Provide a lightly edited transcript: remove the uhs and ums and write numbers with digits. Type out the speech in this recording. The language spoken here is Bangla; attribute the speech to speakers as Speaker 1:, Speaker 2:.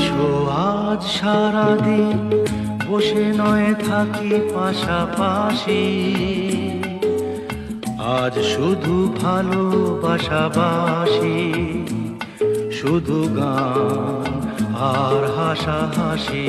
Speaker 1: এসো আজ সারাদিন বসে নয় থাকি পাশাপাশি, আজ শুধু ভালোবাসাবাসি, শুধু গান আর হাসাহাসি।